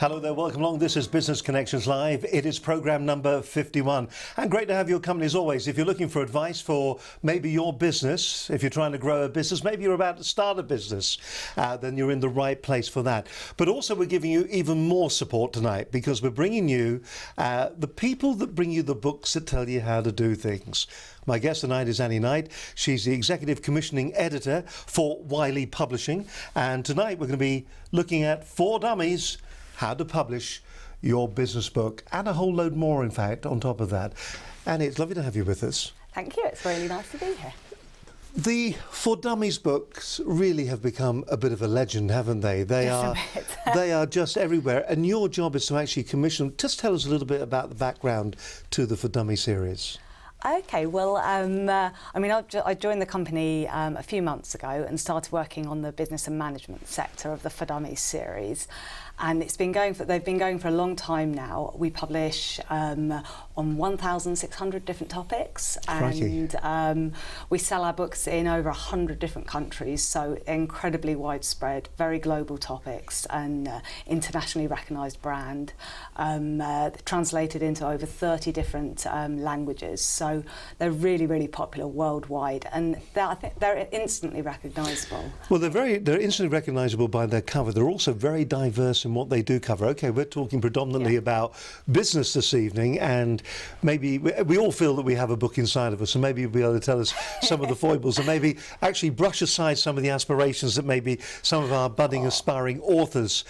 Hello there, welcome along. This is Business Connections Live. It is program number 51. And great to have your company as always. If you're looking for advice for maybe your business, if you're trying to grow a business, maybe you're about to start a business, then you're in the right place for that. But also we're giving you even more support tonight because we're bringing you the people that bring you the books that tell you how to do things. My guest tonight is Annie Knight. She's the Executive Commissioning Editor for Wiley Publishing. And tonight we're going to be looking at For Dummies, how to publish your business book, and a whole load more, in fact, on top of that. Annie, it's lovely to have you with us. Thank you. It's really nice to be here. The For Dummies books really have become a bit of a legend, haven't they? They are just everywhere. And your job is to actually commission. Just tell us a little bit about the background to the For Dummies series. Okay, well, I joined the company a few months ago and started working on the business and management sector of the For Dummies series. And they've been going for a long time now. We publish on 1,600 different topics, and we sell our books in over 100 different countries, so incredibly widespread, very global topics, and internationally recognised brand, translated into over 30 different languages. So they're really, really popular worldwide, and I think they're instantly recognisable. Well, they're instantly recognisable by their cover. They're also very diverse in what they do cover. Okay, we're talking predominantly about business this evening, and maybe we all feel that we have a book inside of us, and maybe you'll be able to tell us some of the foibles, and maybe actually brush aside some of the aspirations that maybe some of our budding aspiring authors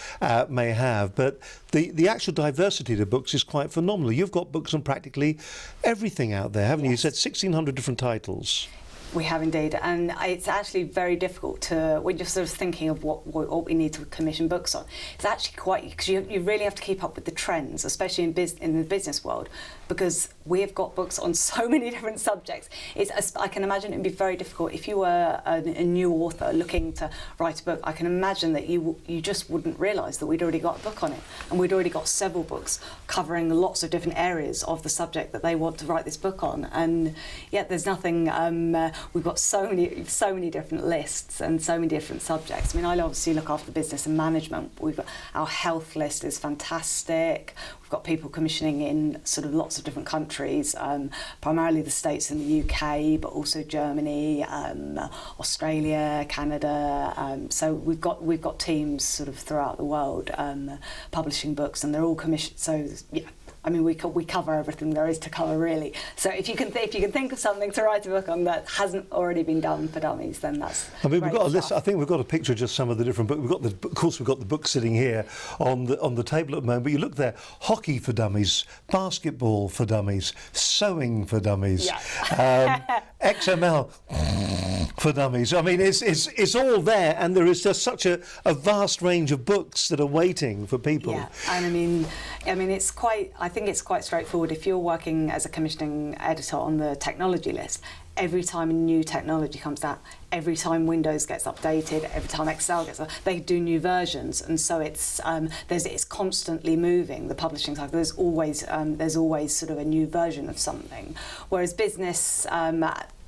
may have. But the actual diversity of the books is quite phenomenal. You've got books on practically everything out there, haven't you? You said 1,600 different titles. We have indeed, and it's actually very difficult to, when you're sort of thinking of what we need to commission books on, it's actually quite, because you really have to keep up with the trends, especially in the business world, because we have got books on so many different subjects. I can imagine it would be very difficult if you were a new author looking to write a book. I can imagine that you just wouldn't realise that we'd already got a book on it, and we'd already got several books covering lots of different areas of the subject that they want to write this book on, and yet there's nothing. We've got so many different lists and so many different subjects. I mean, I obviously look after business and management. We've got our health list is fantastic. We've got people commissioning in sort of lots of different countries, primarily the States and the UK, but also Germany, Australia, Canada. So we've got teams sort of throughout the world publishing books, and they're all commissioned. So yeah. I mean, we cover everything there is to cover, really. So if you can think of something to write a book on that hasn't already been done for dummies, then that's. I mean, we've got a list. I think we've got a picture of just some of the different books. Of course, we've got the book sitting here on the table at the moment. But you look there: hockey for dummies, basketball for dummies, sewing for dummies, XML for dummies. I mean, it's all there, and there is just such a vast range of books that are waiting for people. Yeah, and I mean, it's quite. I think it's quite straightforward. If you're working as a commissioning editor on the technology list, every time a new technology comes out, every time Windows gets updated, every time Excel gets updated, they do new versions, and so it's constantly moving. The publishing cycle, there's always sort of a new version of something. Whereas business,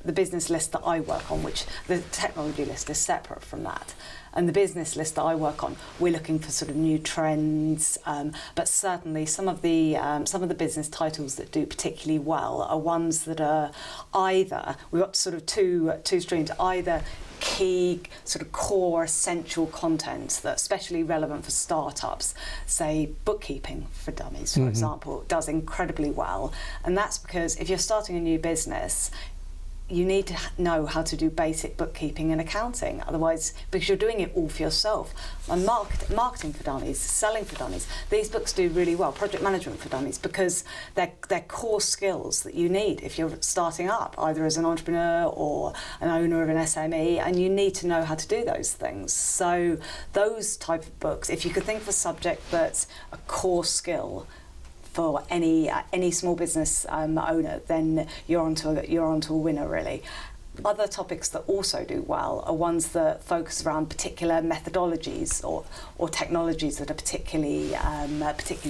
the business list that I work on, which the technology list is separate from that. And the business list that I work on, we're looking for sort of new trends, but certainly some of the business titles that do particularly well are ones that are either, we've got sort of two streams, either key sort of core essential content that's especially relevant for startups, say bookkeeping for dummies, for example, does incredibly well. And that's because if you're starting a new business, you need to know how to do basic bookkeeping and accounting, otherwise, because you're doing it all for yourself. And marketing for dummies, selling for dummies, these books do really well. Project management for dummies, because they're core skills that you need if you're starting up, either as an entrepreneur or an owner of an SME, and you need to know how to do those things. So those type of books, if you could think of a subject that's a core skill for any small business owner, then you're onto a winner, really. Other topics that also do well are ones that focus around particular methodologies or technologies that are particularly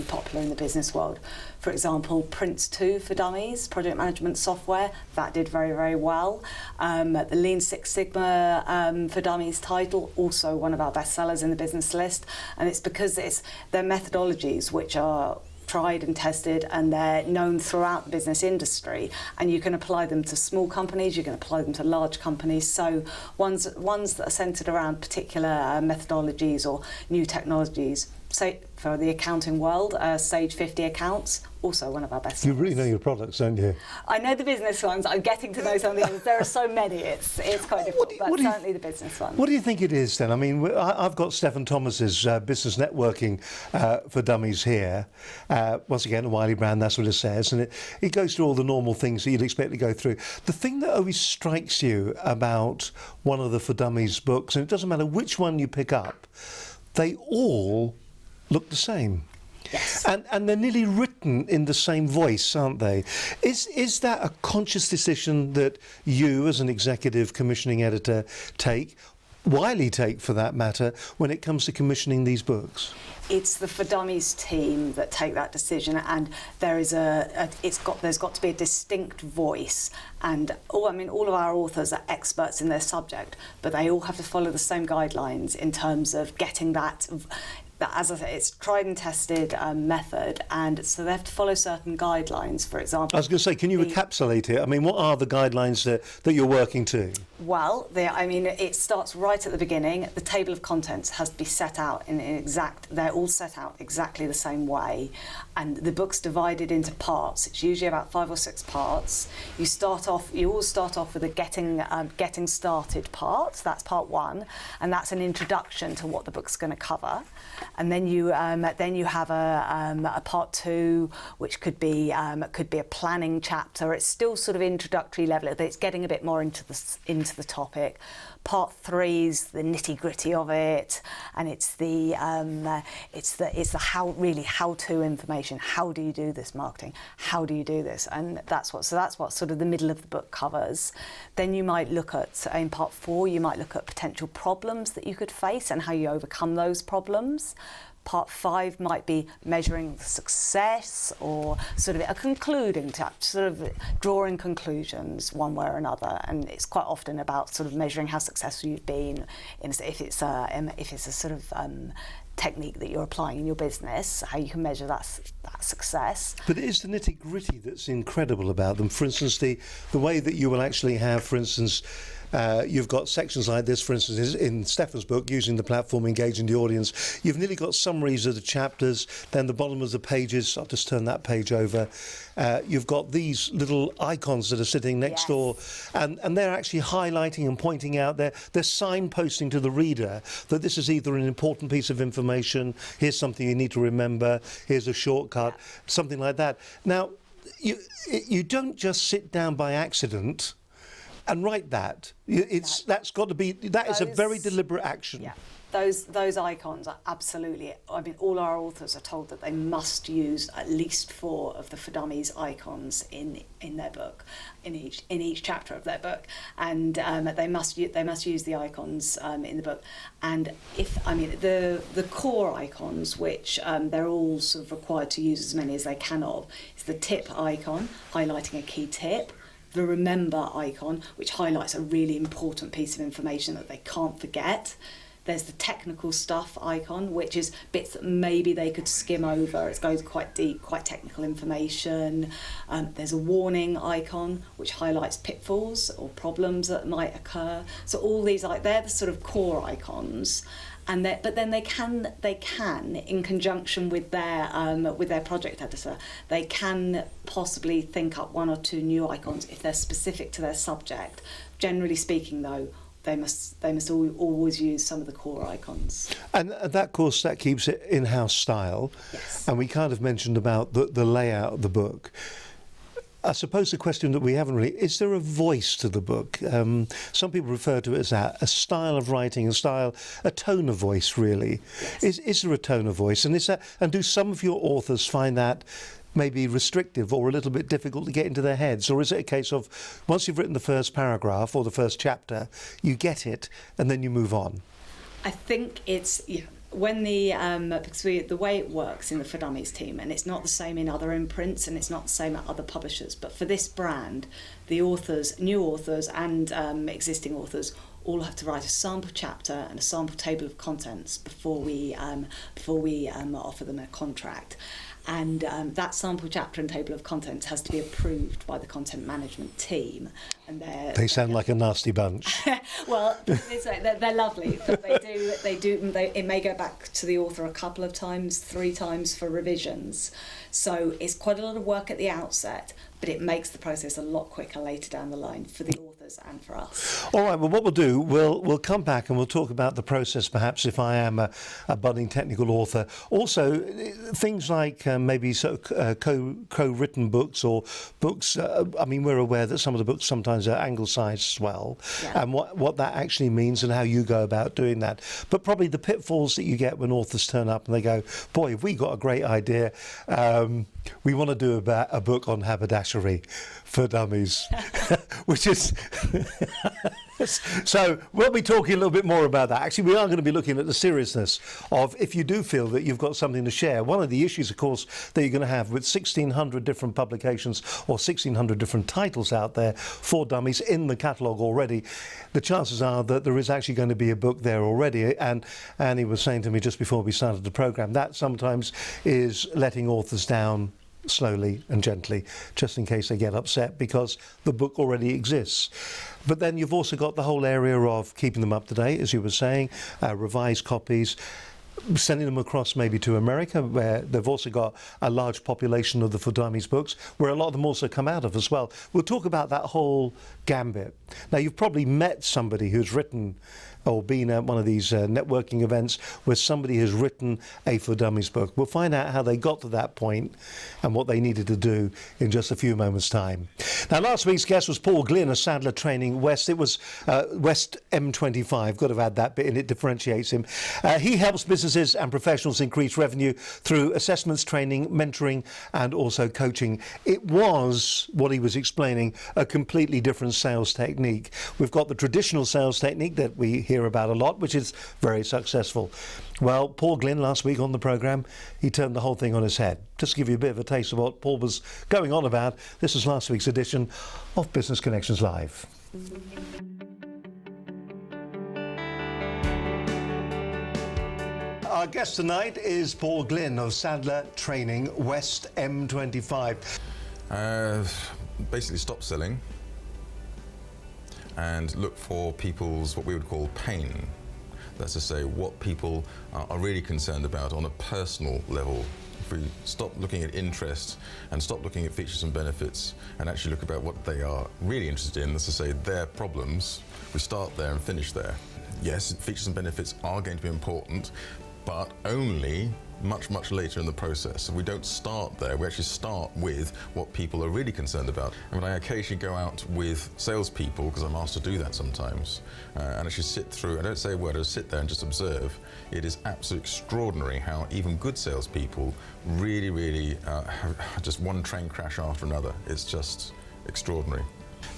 popular in the business world. For example, Prince 2 for Dummies, project management software, that did very, very well. The Lean Six Sigma for Dummies title, also one of our bestsellers in the business list, and it's because they're methodologies which are tried and tested, and they're known throughout the business industry, and you can apply them to small companies, you can apply them to large companies. So ones that are centred around particular methodologies or new technologies. Say for the accounting world, Sage 50 Accounts, also one of our best. You really know your products, don't you? I know the business ones. I'm getting to know some of the others. There are so many. It's quite difficult, but certainly the business ones. What do you think it is then? I mean, I've got Stephen Thomas's business networking for dummies here. Once again, a Wiley brand, that's what it says, and it goes through all the normal things that you'd expect to go through. The thing that always strikes you about one of the For Dummies books, and it doesn't matter which one you pick up, they all look the same. Yes. And they're nearly written in the same voice, aren't they? Is that a conscious decision that you, as an executive commissioning editor, Wiley take for that matter, when it comes to commissioning these books? It's the For Dummies team that take that decision, and there's got to be a distinct voice. And all of our authors are experts in their subject, but they all have to follow the same guidelines in terms of getting that. As I say, it's tried and tested method, and so they have to follow certain guidelines. For example, I was going to say, can you encapsulate it? I mean, what are the guidelines that you're working to? Well, it starts right at the beginning. The table of contents has to be set out they're all set out exactly the same way, and the book's divided into parts. It's usually about 5 or 6 parts. You all start off with a getting started part. That's part 1, and that's an introduction to what the book's going to cover. And then you have a part 2, which could be a planning chapter. It's still sort of introductory level, but it's getting a bit more into the topic. Part 3 is the nitty-gritty of it, and it's the how-to information. How do you do this marketing? How do you do this? And that's what sort of the middle of the book covers. Then you might look at, in part 4, you might look at potential problems that you could face and how you overcome those problems. Part 5 might be measuring the success, or sort of a concluding chapter, sort of drawing conclusions one way or another. And it's quite often about sort of measuring how successful you've been, if it's a sort of technique that you're applying in your business, how you can measure that success. But it is the nitty-gritty that's incredible about them. For instance, the way that you will actually have, for instance, you've got sections like this, for instance, in Stefan's book, Using the Platform, Engaging the Audience. You've nearly got summaries of the chapters, then the bottom of the pages, I'll just turn that page over. You've got these little icons that are sitting next door, and they're actually highlighting and pointing out, they're signposting to the reader that this is either an important piece of information, here's something you need to remember, here's a shortcut, something like that. Now, you don't just sit down by accident and write that. That's got to be, that is a very deliberate action. Yeah. Those icons are absolutely, I mean, all our authors are told that they must use at least 4 of the For Dummies icons in their book, in each chapter of their book, and they must use the icons in the book. And the core icons, which they're all sort of required to use as many as they can of, is the tip icon, highlighting a key tip. The remember icon, which highlights a really important piece of information that they can't forget. There's the technical stuff icon, which is bits that maybe they could skim over. It goes quite deep, quite technical information. There's a warning icon, which highlights pitfalls or problems that might occur. So all these, they're the sort of core icons. But then they can, in conjunction with their project editor, they can possibly think up 1 or 2 new icons if they're specific to their subject. Generally speaking, though, they must always use some of the core icons. And that, of course, that keeps it in-house style. Yes. And we kind of mentioned about the layout of the book. I suppose the question that we haven't really, is there a voice to the book? Some people refer to it as a style of writing, a tone of voice, really. Yes. Is there a tone of voice? And do some of your authors find that maybe restrictive or a little bit difficult to get into their heads? Or is it a case of once you've written the first paragraph or the first chapter, you get it and then you move on? I think it's when because the way it works in the For Dummies team, and it's not the same in other imprints and it's not the same at other publishers, but for this brand, the authors, new authors and existing authors, all have to write a sample chapter and a sample table of contents before we offer them a contract. And that sample chapter and table of contents has to be approved by the content management team. And they sound like a nasty bunch. Well, they're lovely, but it may go back to the author a couple of times, 3 times for revisions. So it's quite a lot of work at the outset, but it makes the process a lot quicker later down the line for the authors and for us. All right, well, what we'll do, we'll come back and we'll talk about the process, perhaps, if I am a budding technical author. Also, things like maybe co-written books or books, I mean, we're aware that some of the books sometimes are angle-sized as well, and what that actually means and how you go about doing that. But probably the pitfalls that you get when authors turn up and they go, boy, have we got a great idea. We want to do a book on haberdashery for dummies, which is... So we'll be talking a little bit more about that. Actually, we are going to be looking at the seriousness of if you do feel that you've got something to share. One of the issues, of course, that you're going to have with 1,600 different publications or 1,600 different titles out there for dummies in the catalogue already, the chances are that there is actually going to be a book there already. And Annie was saying to me just before we started the programme, that sometimes is letting authors down slowly and gently, just in case they get upset because the book already exists. But then you've also got the whole area of keeping them up to date, as you were saying, revised copies, sending them across maybe to America, where they've also got a large population of the For Dummies books, where a lot of them also come out of as well. We'll talk about that whole gambit. Now, you've probably met somebody who's written or been at one of these networking events where somebody has written a For Dummies book. We'll find out how they got to that point and what they needed to do in just a few moments' time. Now, last week's guest was Paul Glynn of Sadler Training West. It was West M25. Got to add that bit in, it differentiates him. He helps businesses and professionals increase revenue through assessments, training, mentoring, and also coaching. It was, what he was explaining, a completely different sales technique. We've got the traditional sales technique that we hear about a lot, which is very successful. Well, Paul Glynn, last week on the programme, he turned the whole thing on his head. Just to give you a bit of a taste of what Paul was going on about, this is last week's edition of Business Connections Live. Our guest tonight is Paul Glynn of Sadler Training West M25. Basically stop selling and look for people's, what we would call pain. That's to say, what people are really concerned about on a personal level. If we stop looking at interest and stop looking at features and benefits and actually look about what they are really interested in, that's to say, their problems, we start there and finish there. Yes, features and benefits are going to be important, but only much later in the process. So we don't start there, we actually start with what people are really concerned about. And when I occasionally go out with salespeople, because I'm asked to do that sometimes, and actually sit through, I don't say a word, I just sit there and just observe. It is absolutely extraordinary how even good salespeople really have just one train crash after another. It's just extraordinary.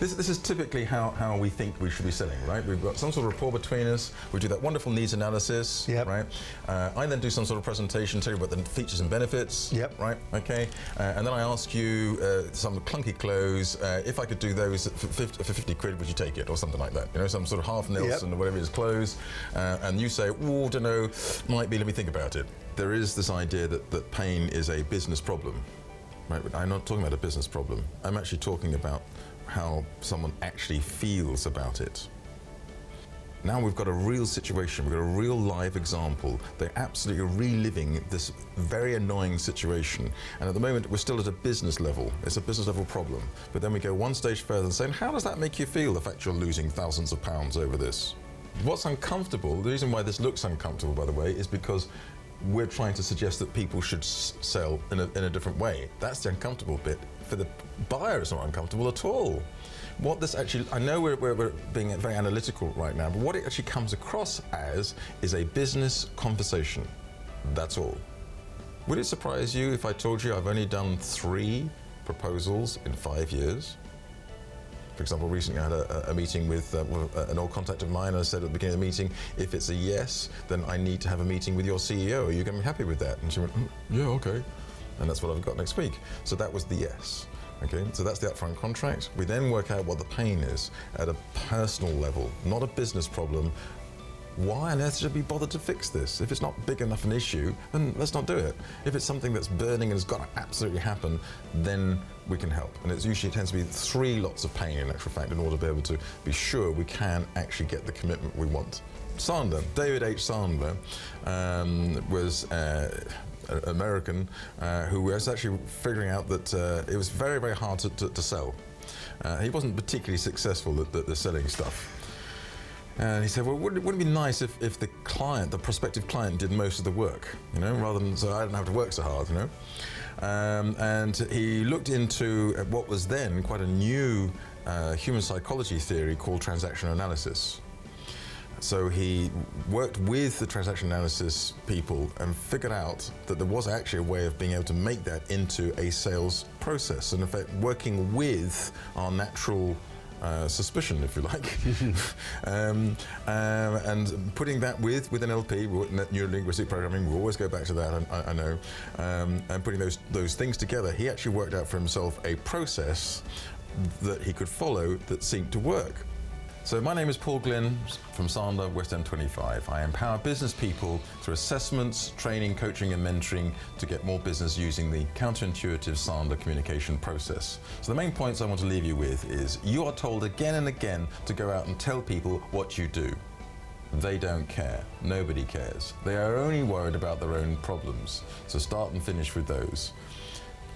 This is typically how we think we should be selling, right? We've got some sort of rapport between us, we do that wonderful needs analysis, right? I then do some sort of presentation, tell you about the features and benefits, right? Okay, and then I ask you some clunky clothes, if I could do those for 50 quid, would you take it, or something like that? You know, some sort of half Nelson or whatever it is clothes, and you say, oh, don't know, might be, let me think about it. There is this idea that pain is a business problem, right? But I'm not talking about a business problem. I'm actually talking about how someone actually feels about it. Now we've got a real situation, we've got a real live example. They're absolutely reliving this very annoying situation. And at the moment, we're still at a business level. It's a business level problem. But then we go one stage further and say, how does that make you feel, the fact you're losing thousands of pounds over this? What's uncomfortable, the reason why this looks uncomfortable, by the way, is because we're trying to suggest that people should sell in a different way. That's the uncomfortable bit. For the buyer, it's not uncomfortable at all. What this actually, I know we're being very analytical right now, but what it actually comes across as is a business conversation. That's all. Would it surprise you if I told you I've only done 3 proposals in 5 years? For example, recently I had a meeting with an old contact of mine, and I said at the beginning of the meeting, if it's a yes, then I need to have a meeting with your CEO. Are you going to be happy with that? And she went, yeah, okay. And that's what I've got next week. So that was the yes. Okay, so that's the upfront contract. We then work out what the pain is at a personal level, not a business problem. Why on earth should we bother to fix this? If it's not big enough an issue, then let's not do it. If it's something that's burning and has got to absolutely happen, then we can help. And it usually tends to be 3 lots of pain, in actual fact, in order to be able to be sure we can actually get the commitment we want. Sandler, David H. Sandler, was an American who was actually figuring out that it was very, very hard to sell. He wasn't particularly successful at the selling stuff. And he said, well, wouldn't it be nice if the client, the prospective client, did most of the work, you know, rather than so I didn't have to work so hard, you know? And he looked into what was then quite a new human psychology theory called transaction analysis. So he worked with the transaction analysis people and figured out that there was actually a way of being able to make that into a sales process. And in fact, working with our natural suspicion, if you like, and putting that with NLP, neuro-linguistic programming, we always go back to that, I know, and putting those things together, he actually worked out for himself a process that he could follow that seemed to work. So my name is Paul Glynn from Sandler, West End 25. I empower business people through assessments, training, coaching and mentoring to get more business using the counterintuitive Sandler communication process. So the main points I want to leave you with is you are told again and again to go out and tell people what you do. They don't care. Nobody cares. They are only worried about their own problems. So start and finish with those.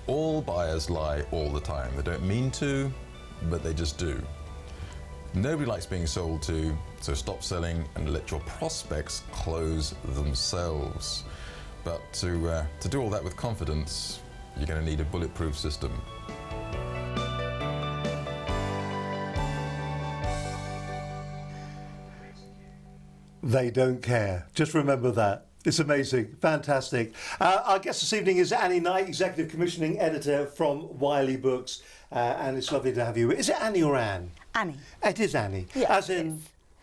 All buyers lie all the time. They don't mean to, but they just do. Nobody likes being sold to, so stop selling and let your prospects close themselves. But to do all that with confidence, you're going to need a bulletproof system. They don't care. Just remember that. It's amazing. Fantastic. Our guest this evening is Annie Knight, Executive Commissioning Editor from Wiley Books. And it's lovely to have you. Is it Annie or Anne? Annie. It is Annie. Yes, as in,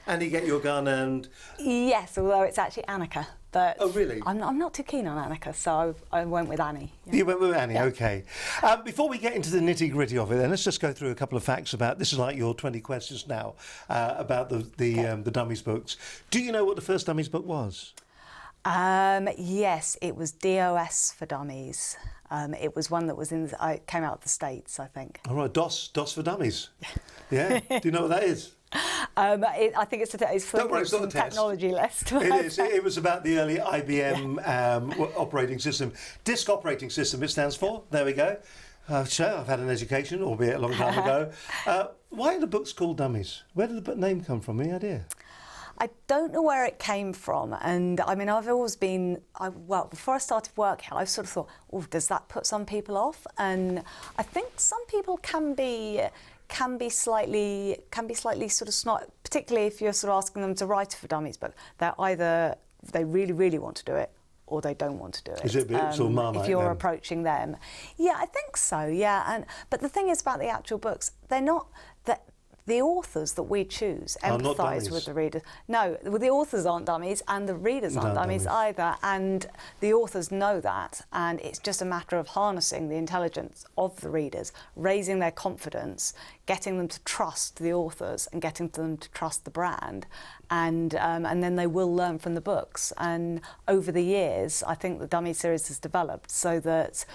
Annie, get your gun and... Yes, although it's actually Annika. But oh, really? I'm not too keen on Annika, so I went with Annie. Yeah. You went with Annie, Yeah. OK. Before we get into the nitty-gritty of it, then let's just go through a couple of facts about, this is like your 20 questions now, about the Dummies books. Do you know what the first Dummies book was? Yes, it was DOS for Dummies. It was one that was it came out of the States, I think. All right, DOS for Dummies. Yeah, do you know what that is? I think it's for Don't worry, it's not a test. technology list. It is. It was about the early IBM operating system. Disk operating system, it stands for. There we go. So I've had an education, albeit a long time ago. Why are the books called Dummies? Where did the name come from? Any idea? I don't know where it came from, and I mean, I've always been, well, before I started work here, I sort of thought, oh, does that put some people off? And I think some people can be slightly sort of snot, particularly if you're sort of asking them to write a For Dummies book. They really, really want to do it, or they don't want to do it. Is it a bit sort of Marmite if you're then? approaching them? Yeah, I think so, yeah. But the thing is about the actual books, they're not... The authors that we choose empathise with the readers. No, the authors aren't dummies and the readers aren't dummies either. And the authors know that. And it's just a matter of harnessing the intelligence of the readers, raising their confidence, getting them to trust the authors and getting them to trust the brand. And then they will learn from the books. And over the years, I think the Dummy series has developed so that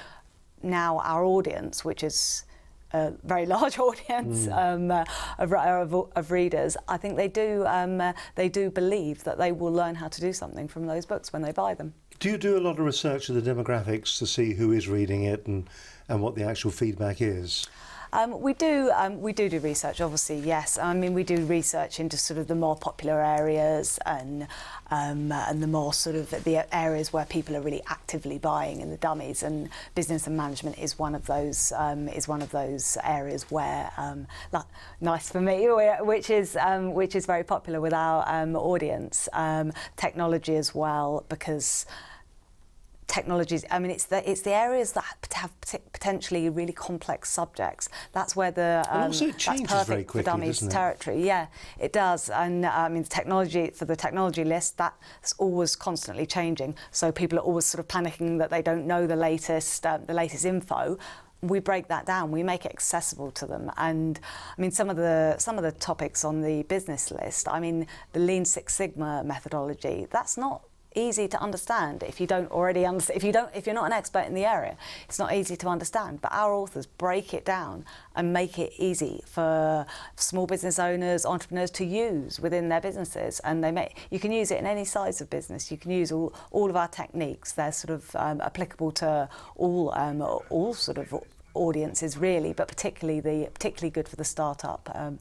now our audience, which is a very large audience of readers, I think they do believe that they will learn how to do something from those books when they buy them. Do you do a lot of research of the demographics to see who is reading it and what the actual feedback is? We do research, obviously, yes. I mean, we do research into sort of the more popular areas and the more sort of the areas where people are really actively buying in the Dummies, and business and management is one of those areas where nice for me, which is very popular with our audience. Technology as well, because technologies. I mean, it's the areas that have potentially really complex subjects. That's where the And also it that's changes perfect very for quickly, dummies doesn't it? territory. Yeah, it does. And I mean, for the technology list, that's always constantly changing. So people are always sort of panicking that they don't know the latest info. We break that down. We make it accessible to them. And I mean, some of the topics on the business list. I mean, the Lean Six Sigma methodology. That's not easy to understand if you don't already understand. If you're not an expert in the area, it's not easy to understand. But our authors break it down and make it easy for small business owners, entrepreneurs to use within their businesses. And you can use it in any size of business. You can use all of our techniques. They're sort of applicable to all sort of audiences really, but particularly good for the startup and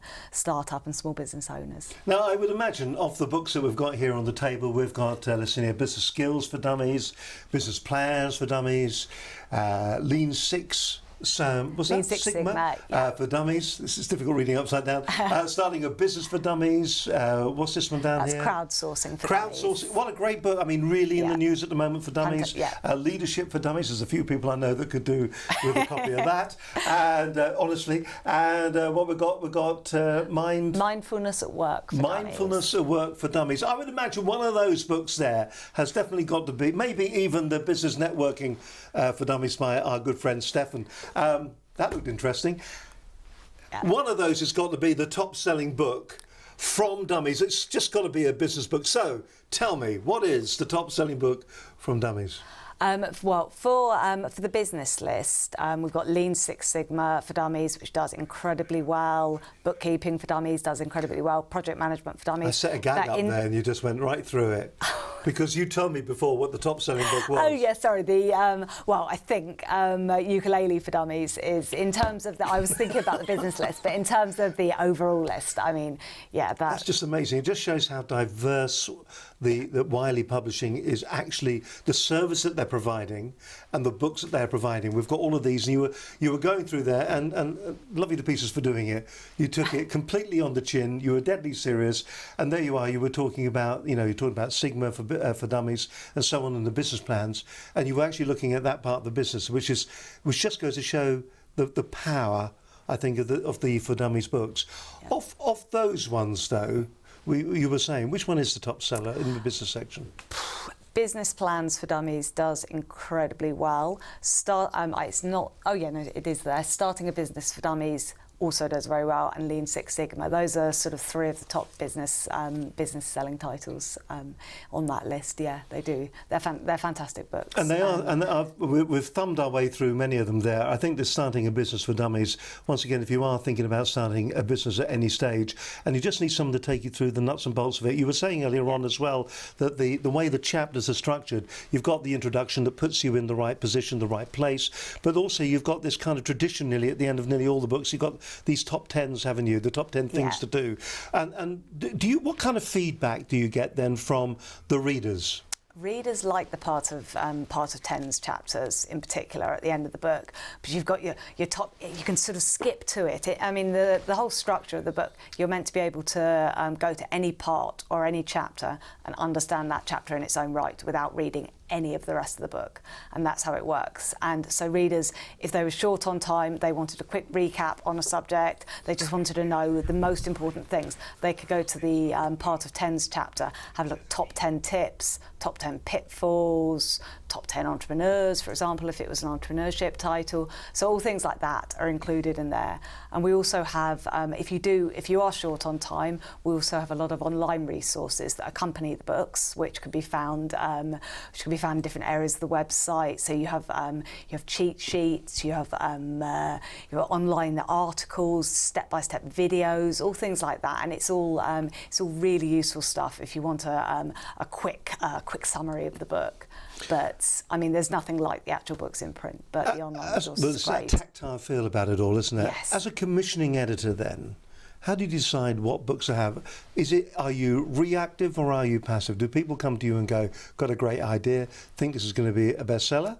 small business owners. Now, I would imagine of the books that we've got here on the table, we've got, let's see here, Business Skills for Dummies, Business Plans for Dummies, Lean Six. Was Lean that Six Sigma yeah. For Dummies? This is difficult reading upside down. Starting a Business for Dummies. What's this one down That's here? Crowdsourcing for Dummies. Crowdsourcing. What a great book. I mean, really in the news at the moment for dummies. Yeah. Leadership for Dummies. There's a few people I know that could do with a copy of that. And honestly, and what we've got Mindfulness at Work for Mindfulness at Work for Dummies. I would imagine one of those books there has definitely got to be, maybe even the Business Networking for Dummies by our good friend Stefan. That looked interesting. Yeah. One of those has got to be the top-selling book from Dummies. It's just got to be a business book. So tell me, what is the top-selling book from Dummies? Well, for the business list, we've got Lean Six Sigma for Dummies, which does incredibly well. Bookkeeping for Dummies does incredibly well. Project Management for Dummies. I set a gag up there and you just went right through it. Because you told me before what the top-selling book was. Oh, yeah, sorry. I think Ukulele for Dummies is, in terms of I was thinking about the business list, but in terms of the overall list, I mean, yeah. That's just amazing. It just shows how diverse the Wiley Publishing is actually, the service that they're providing and the books that they're providing. We've got all of these, and you were going through there, and love you to pieces for doing it. You took it completely on the chin. You were deadly serious, and there you are. You were talking about, you're talking about Sigma for Dummies and so on, and the business plans, and you were actually looking at that part of the business, which just goes to show the power, I think, of the For Dummies books. Yeah. Of those ones, though, you were saying, which one is the top seller in the business section? Business Plans for Dummies does incredibly well. It's not. Oh yeah, no, it is there. Starting a Business for Dummies also does very well, and Lean Six Sigma. Those are sort of three of the top business selling titles on that list. Yeah, they do. They're fantastic books. And they are. And we've thumbed our way through many of them there. I think that Starting a Business for Dummies, once again, if you are thinking about starting a business at any stage, and you just need someone to take you through the nuts and bolts of it. You were saying earlier on as well that the way the chapters are structured, you've got the introduction that puts you in the right position, the right place, but also you've got this kind of tradition nearly at the end of nearly all the books. You've got these top 10s, haven't you? The top 10 things to do. And what kind of feedback do you get then from the readers? Readers like the part of 10's chapters in particular at the end of the book, but you've got your top. You can sort of skip to it. I mean, the whole structure of the book, you're meant to be able to go to any part or any chapter and understand that chapter in its own right without reading any of the rest of the book, and that's how it works. And so readers, if they were short on time, they wanted a quick recap on a subject, they just wanted to know the most important things, they could go to the part of 10's chapter, have a look at top 10 tips, top 10 pitfalls, top 10 entrepreneurs, for example, if it was an entrepreneurship title. So all things like that are included in there. And we also have, if you are short on time, we also have a lot of online resources that accompany the books, which can be found in different areas of the website. So you have cheat sheets, you have online articles, step-by-step videos, all things like that. And it's all really useful stuff if you want a quick summary of the book. But I mean, there's nothing like the actual books in print, but the online resources there's are great. That tactile feel about it all, isn't it? Yes. As a commissioning editor, then, how do you decide what books to have? Are you reactive or are you passive? Do people come to you and go, got a great idea, think this is going to be a bestseller?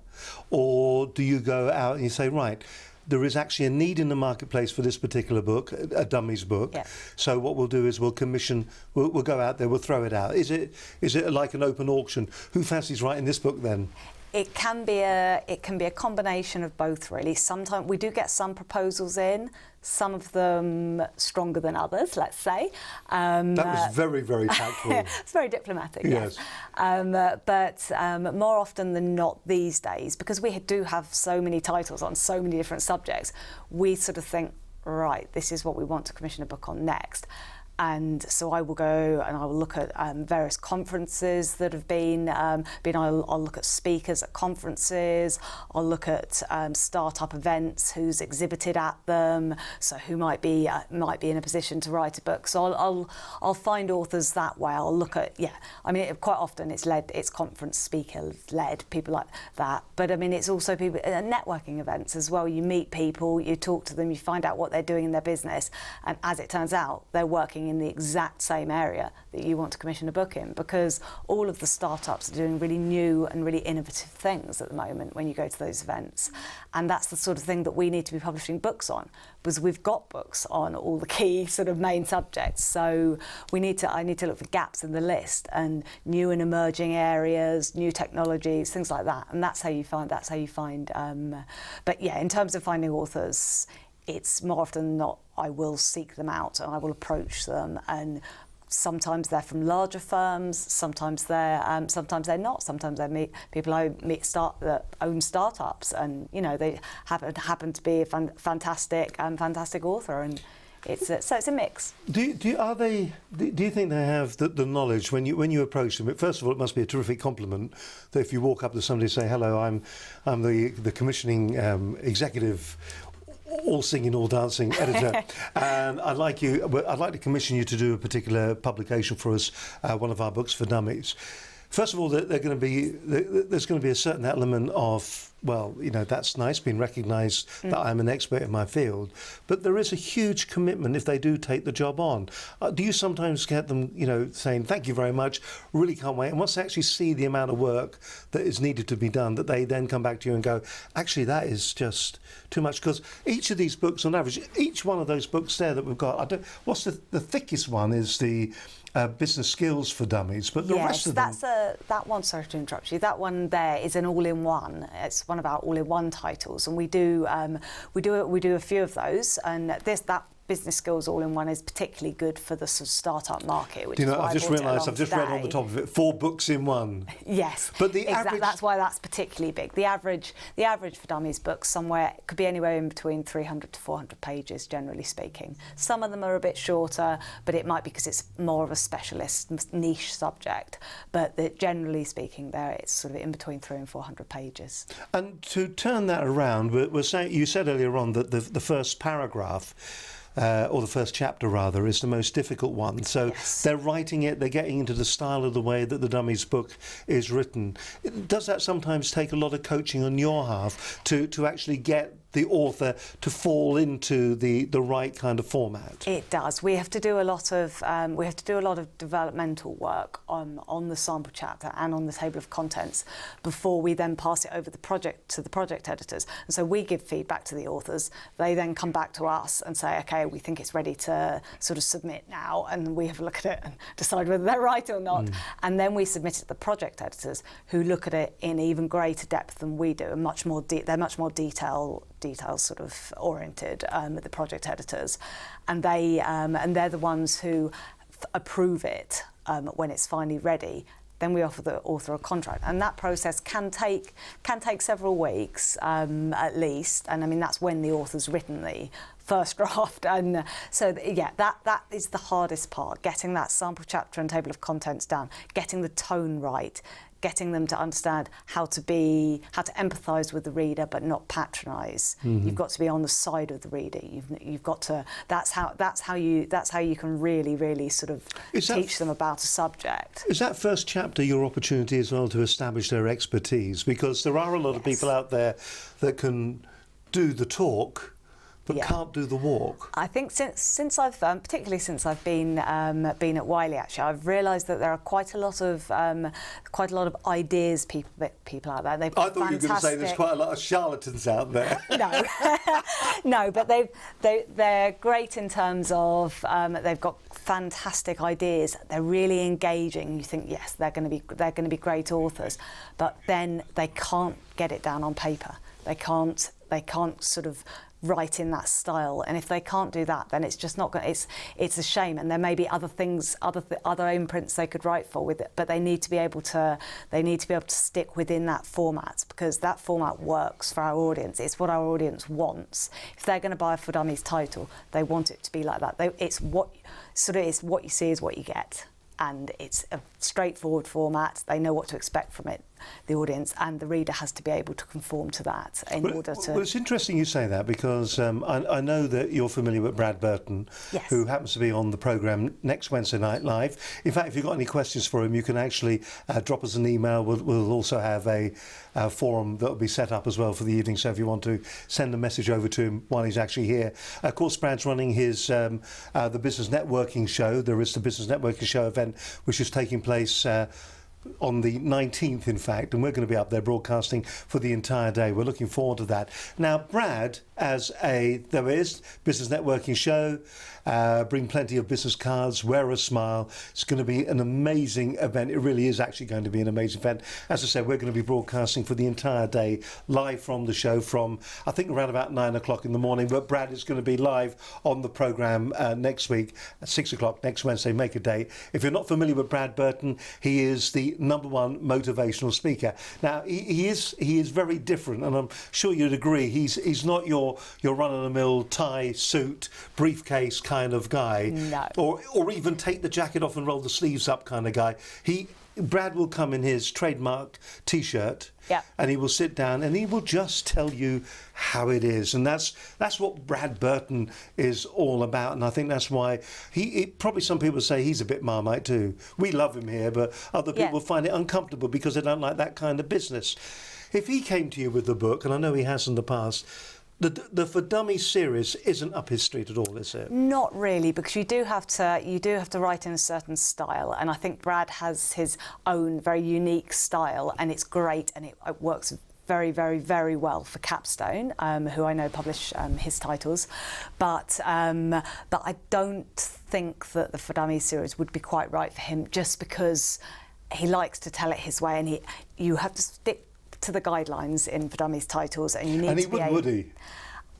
Or do you go out and you say, right, there is actually a need in the marketplace for this particular book, a dummies book. Yeah. So what we'll do is we'll go out there, we'll throw it out. Is it like an open auction? Who fancies writing this book then? It can be a combination of both, really. Sometimes we do get some proposals in, some of them stronger than others, let's say. That was very, very tactful. It's very diplomatic, yes. But more often than not these days, because we do have so many titles on so many different subjects, we sort of think, right, this is what we want to commission a book on next. And so I will go and I will look at various conferences that have been. I'll look at speakers at conferences. I'll look at startup events, who's exhibited at them, so who might be in a position to write a book. So I'll find authors that way. I'll look at quite often it's conference speaker led, people like that. But I mean it's also people at networking events as well. You meet people, you talk to them, you find out what they're doing in their business, and as it turns out, they're working in the exact same area that you want to commission a book in, because all of the startups are doing really new and really innovative things at the moment when you go to those events. And that's the sort of thing that we need to be publishing books on, because we've got books on all the key sort of main subjects. So I need to look for gaps in the list and new and emerging areas, new technologies, things like that. And that's how you find. But yeah, in terms of finding authors, it's more often than not, I will seek them out and I will approach them, and sometimes they're from larger firms, sometimes they're not. Sometimes they people I meet that own startups, and they happen to be a fantastic author, and so it's a mix. Do you think they have the knowledge when you approach them? First of all, it must be a terrific compliment that if you walk up to somebody and say, "Hello, I'm the commissioning executive, all singing, all dancing editor, and I'd like to commission you to do a particular publication for us, one of our books, For Dummies." First of all, there's going to be a certain element of, well, that's nice, being recognised that I'm an expert in my field, but there is a huge commitment if they do take the job on. Do you sometimes get them, saying, "Thank you very much, really can't wait," and once they actually see the amount of work that is needed to be done, that they then come back to you and go, "Actually, that is just too much"? Because each of these books, on average, each one of those books there that we've got, what's the thickest one is the business skills for dummies, but the rest of them. That one. Sorry to interrupt you. That one there is an all-in-one. It's one of our all-in-one titles, and we do a few of those. And that business skills all-in-one is particularly good for the sort of startup market. Which I've just realised I've just read on the top of it 4 books in one. Yes, but the average. That's why that's particularly big. The average For Dummies book it could be anywhere in between 300 to 400 pages, generally speaking. Some of them are a bit shorter, but it might be because it's more of a specialist niche subject. But generally speaking, it's sort of in between 300 and 400 pages. And to turn that around, we're saying, you said earlier on that the first paragraph. Or the first chapter rather, is the most difficult one. So yes. They're writing it, they're getting into the style of the way that the Dummies book is written. Does that sometimes take a lot of coaching on your half to actually get the author to fall into the right kind of format? It does. We have to do a lot of developmental work on the sample chapter and on the table of contents before we then pass it over to the project editors. And so we give feedback to the authors. They then come back to us and say, "Okay, we think it's ready to sort of submit now," and we have a look at it and decide whether they're right or not. And then we submit it to the project editors, who look at it in even greater depth than we do, and they're much more detail sort of oriented, the project editors, and they're the ones who approve it when it's finally ready. Then we offer the author a contract, and that process can take several weeks at least. And I mean that's when the author's written the first draft, and so that is the hardest part: getting that sample chapter and table of contents down, getting the tone right, getting them to understand how to empathise with the reader but not patronise. You've got to be on the side of the reader. You've got to. That's how you can really sort of teach them about a subject. Is that first chapter your opportunity as well to establish their expertise? Because there are a lot of people out there that can do the talk, but Yeah. can't do the walk. I think since I've particularly since I've been at Wiley, actually, I've realised that there are quite a lot of ideas people out there. They've I got thought you were going to say there's fantastic- quite a lot of charlatans out there. No, no, but they're great in terms of they've got fantastic ideas. They're really engaging. You think, yes, they're going to be great authors, but then they can't get it down on paper. They can't sort of write in that style, and if they can't do that, then it's just not going. It's a shame, and there may be other things, other imprints they could write for with it, but they need to be able to stick within that format, because that format works for our audience. It's what our audience wants. If they're going to buy a For Dummies title, they want it to be like that. It's what you see is what you get, and it's a straightforward format. They know what to expect from it, the audience, and the reader has to be able to conform to that in order to... Well, it's interesting you say that, because I know that you're familiar with Brad Burton, Yes. who happens to be on the programme next Wednesday night live. In fact, if you've got any questions for him, you can actually drop us an email. We'll also have a forum that will be set up as well for the evening, so if you want to send a message over to him while he's actually here. Of course, Brad's running his the Business Networking Show. There is the Business Networking Show event, which is taking place on the 19th, in fact, and we're going to be up there broadcasting for the entire day. We're looking forward to that. Now, Brad, there is Business Networking Show, bring plenty of business cards, wear a smile. It's going to be an amazing event. It really is actually going to be an amazing event. As I said, we're going to be broadcasting for the entire day, live from the show from, I think, around about 9 o'clock in the morning, but Brad is going to be live on the programme next week at 6 o'clock, next Wednesday. Make a date. If you're not familiar with Brad Burton, he is the #1 motivational speaker. Now, he is very different, and I'm sure you'd agree. He's not your run-of-the-mill tie, suit, briefcase kind of guy, No. or even take the jacket off and roll the sleeves up kind of guy. Brad will come in his trademark T-shirt, Yeah. and he will sit down and he will just tell you how it is, and that's what Brad Burton is all about. And I think that's why probably some people say he's a bit Marmite too. We love him here, but other people find it uncomfortable because they don't like that kind of business. If he came to you with the book, and I know he has in the past, the For Dummies series isn't up his street at all, is it? Not really, because you do have to write in a certain style, and I think Brad has his own very unique style, and it's great, and it works very, very, very well for Capstone, who I know publish his titles, but I don't think that the For Dummies series would be quite right for him, just because he likes to tell it his way, and you have to stick to the guidelines in For Dummies titles, and you need And he to be would he?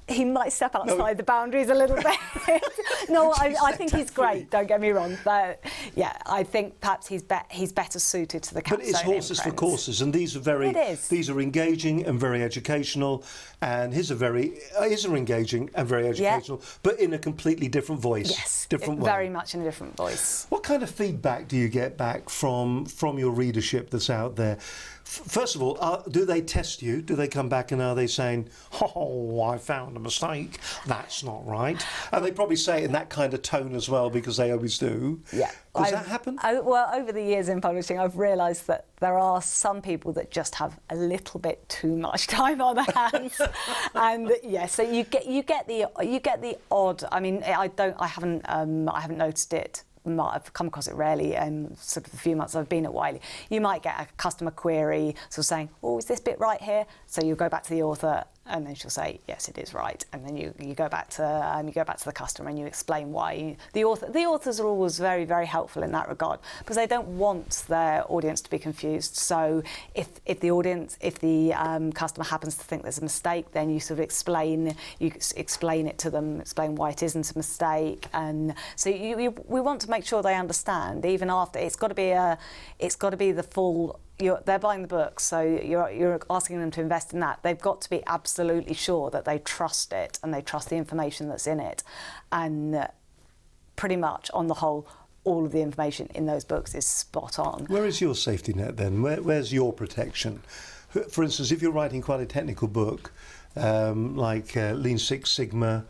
He might step outside the boundaries a little bit. No, I think he's great, don't get me wrong. But yeah, I think perhaps he's better suited to the Capstone. But it's horses for courses, and these are engaging and very educational, and his are engaging and very educational, but in a completely different voice. Yes, different way. Very much in a different voice. What kind of feedback do you get back from your readership that's out there? First of all, do they test you? Do they come back and are they saying, "Oh, I found a mistake. That's not right"? And they probably say it in that kind of tone as well, because they always do. Yeah. Does that happen? Well, over the years in publishing, I've realised that there are some people that just have a little bit too much time on their hands, and yeah, so you get the odd. I mean, I haven't noticed it. I've come across it rarely in sort of the few months I've been at Wiley. You might get a customer query sort of saying, "Oh, is this bit right here?" So you go back to the author, and then she'll say, "Yes, it is right." And then you go back to the customer and you explain why. The authors are always very, very helpful in that regard, because they don't want their audience to be confused. So if the customer happens to think there's a mistake, then you sort of explain it to them, explain why it isn't a mistake, and so we want to make sure they understand. Even after, it's got to be the full. They're buying the book, so you're asking them to invest in that. They've got to be absolutely sure that they trust it and they trust the information that's in it. And pretty much, on the whole, all of the information in those books is spot on. Where is your safety net then? Where's your protection? For instance, if you're writing quite a technical book, like Lean Six Sigma,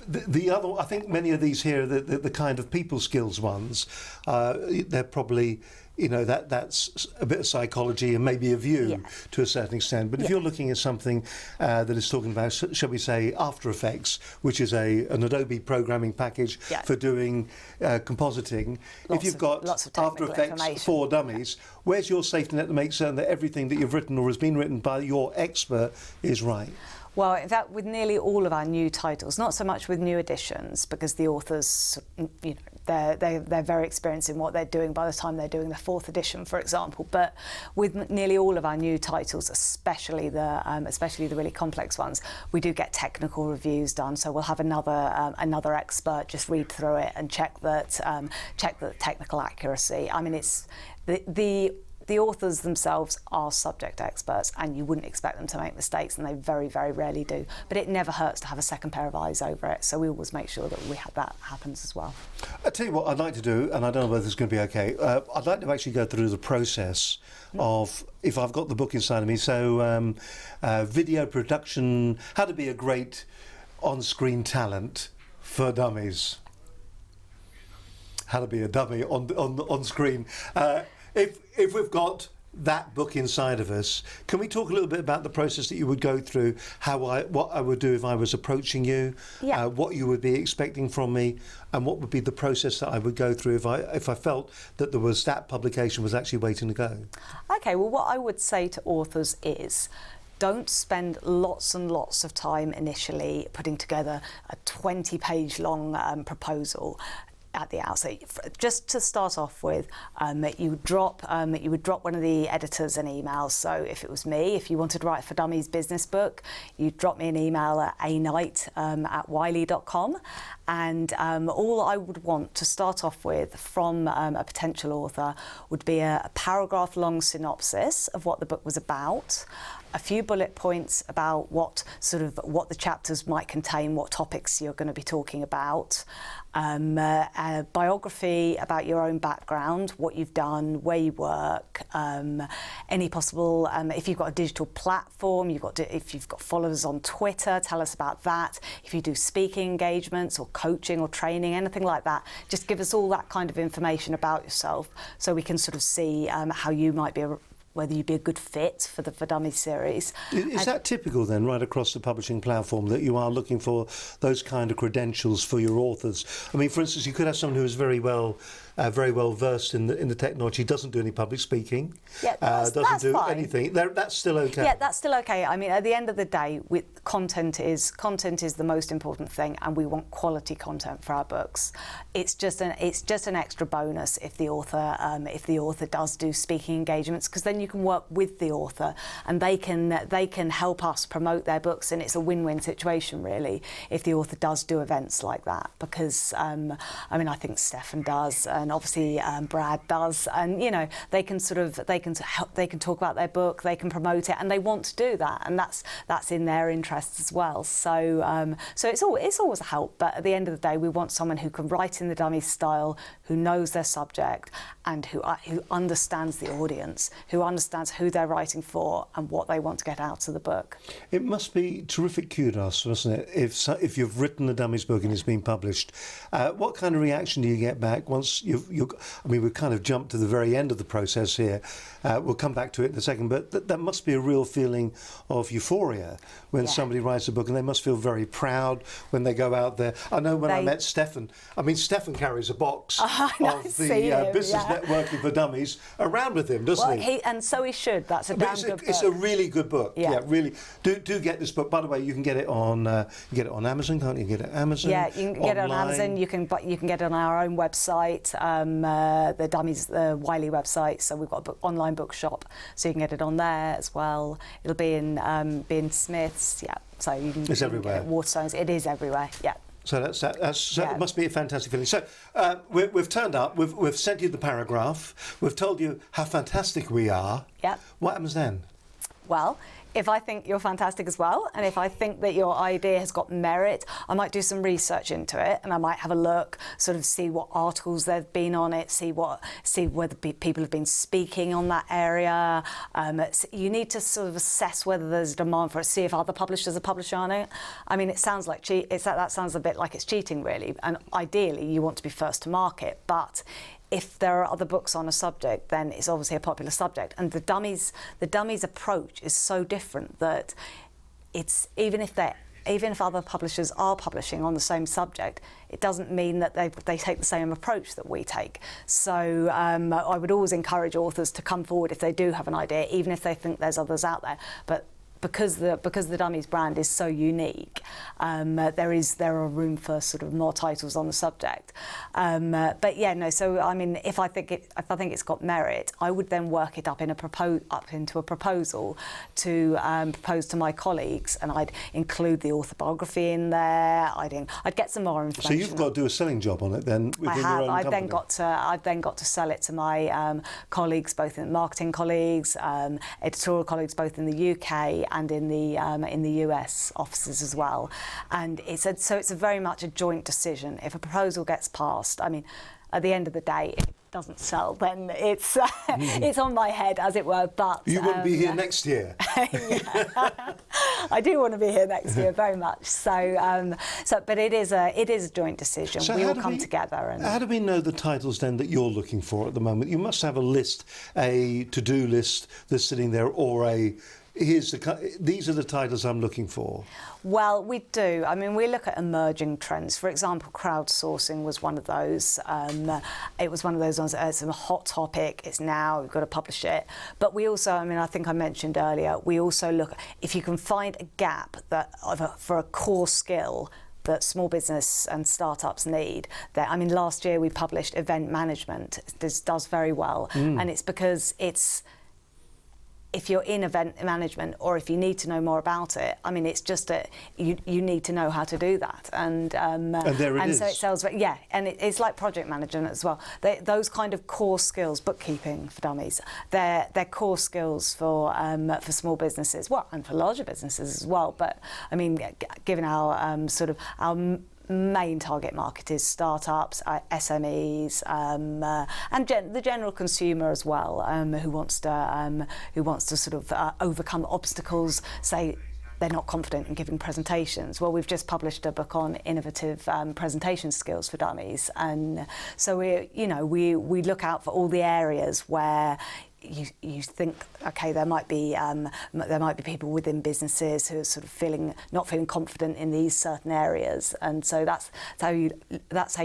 the other, I think many of these here, the kind of people skills ones, they're probably you know, that's a bit of psychology and maybe a view to a certain extent. But if you're looking at something that is talking about, shall we say, After Effects, which is an Adobe programming package for doing compositing, if you've got After Effects for Dummies, where's your safety net to make certain that everything that you've written or has been written by your expert is right? Well, in fact, with nearly all of our new titles, not so much with new editions, because the authors, you know, they're very experienced in what they're doing by the time they're doing the 4th edition, for example. But with nearly all of our new titles, especially the really complex ones, we do get technical reviews done. So we'll have another expert just read through it and check the technical accuracy. I mean, it's the authors themselves are subject experts, and you wouldn't expect them to make mistakes, and they very, very rarely do. But it never hurts to have a second pair of eyes over it, so we always make sure that that happens as well. I'll tell you what I'd like to do, and I don't know whether this is going to be okay. I'd like to actually go through the process of, if I've got the book inside of me, so video production, how to be a great on-screen talent for dummies. How to be a dummy on screen. If we've got that book inside of us, can we talk a little bit about the process that you would go through, what I would do if I was approaching you, what you would be expecting from me, and what would be the process that I would go through if I felt that that publication was actually waiting to go? Okay, well, what I would say to authors is, don't spend lots and lots of time initially putting together a 20-page long proposal at the outset. Just to start off with, you would drop one of the editors an email. So if it was me, if you wanted to write For Dummies business book, you'd drop me an email at aknight@wiley.com, and all I would want to start off with from a potential author would be a paragraph-long synopsis of what the book was about, a few bullet points about what the chapters might contain, what topics you're going to be talking about, a biography about your own background, what you've done, where you work, any possible, if you've got a digital platform, if you've got followers on Twitter, tell us about that. If you do speaking engagements or coaching or training, anything like that, just give us all that kind of information about yourself so we can sort of see how you might be whether you'd be a good fit for the For Dummies series. Is that typical then, right across the publishing platform, that you are looking for those kind of credentials for your authors? I mean, for instance, you could have someone who is very well versed in the technology, doesn't do any public speaking, doesn't do anything. That's still okay. Yeah, that's still okay. I mean, at the end of the day, content is the most important thing, and we want quality content for our books. It's just an extra bonus if the author does do speaking engagements, because then you can work with the author and they can help us promote their books, and it's a win-win situation really if the author does do events like that, because I mean, I think Stefan does, and obviously Brad does, and you know, they can talk about their book, they can promote it, and they want to do that, and that's in their interests as well. So it's always a help, but at the end of the day, we want someone who can write in the dummy style, who knows their subject, and who understands the audience, who understands who they're writing for and what they want to get out of the book. It must be terrific kudos, mustn't it, if you've written the Dummies book and it's been published. What kind of reaction do you get back once I mean, we've kind of jumped to the very end of the process here. We'll come back to it in a second, but that must be a real feeling of euphoria when somebody writes a book, and they must feel very proud when they go out there. I know when I met Stefan, I mean, Stefan carries a box of the Business Networking for Dummies around with him, doesn't he? And so he should. That's a damn good book. It's a really good book. Yeah, really. Do get this book. By the way, you can get it on Amazon, can't you? Get it on Amazon. Yeah, you can get it on Amazon. You can get it on our own website, the Dummies, the Wiley website. So we've got an online bookshop, so you can get it on there as well. It'll be in Smiths. Yeah, so you can. It's everywhere. Waterstones. It is everywhere. Yeah. So it must be a fantastic feeling. So we've turned up, we've sent you the paragraph, we've told you how fantastic we are. Yeah. What happens then? Well, if I think you're fantastic as well, and if I think that your idea has got merit, I might do some research into it, and I might have a look, sort of see what articles there've been on it, see whether people have been speaking on that area. You need to sort of assess whether there's a demand for it, see if other publishers are publishing on it. I mean, it sounds like that sounds a bit like it's cheating, really, and ideally you want to be first to market, but if there are other books on a subject, then it's obviously a popular subject. And the dummies approach is so different that it's even if other publishers are publishing on the same subject, it doesn't mean that they take the same approach that we take. So I would always encourage authors to come forward if they do have an idea, even if they think there's others out there. But because the Dummies brand is so unique, there are room for sort of more titles on the subject. But yeah, no. So I mean, if I think it's got merit, I would then work it up into a proposal to propose to my colleagues, and I'd include the author biography in there. I'd get some more information. So you've got to do a selling job on it then within your own company. I've then got to sell it to my colleagues, both in marketing colleagues, editorial colleagues, both in the UK and in the US offices as well. And it's a very much a joint decision. If a proposal gets passed, I mean, at the end of the day, if it doesn't sell, then it's it's on my head, as it were. But you wouldn't be here next year. I do want to be here next year very much. So, but it is a joint decision. So we all come together. And how do we know the titles then that you're looking for at the moment? You must have a list, a to-do list that's sitting there, or these are the titles I'm looking for. Well, we do. I mean, we look at emerging trends. For example, crowdsourcing was one of those. It was one of those ones. It's a hot topic. It's now. We've got to publish it. But we also, I mean, I think I mentioned earlier, we also look if you can find a gap for a core skill that small business and startups need. I mean, last year we published event management. This does very well, and it's because if you're in event management, or if you need to know more about it, I mean, it's just that you need to know how to do that, and there it is. So it sells. Yeah, and it's like project management as well. Those kind of core skills, bookkeeping for dummies, they're core skills for small businesses, well, and for larger businesses as well. But I mean, given our our main target market is startups, SMEs, and the general consumer as well, who wants to sort of overcome obstacles. Say they're not confident in giving presentations. Well, we've just published a book on innovative presentation skills for dummies, and so we look out for all the areas where you think, okay, there might be people within businesses who are sort of not feeling confident in these certain areas, and so that's how you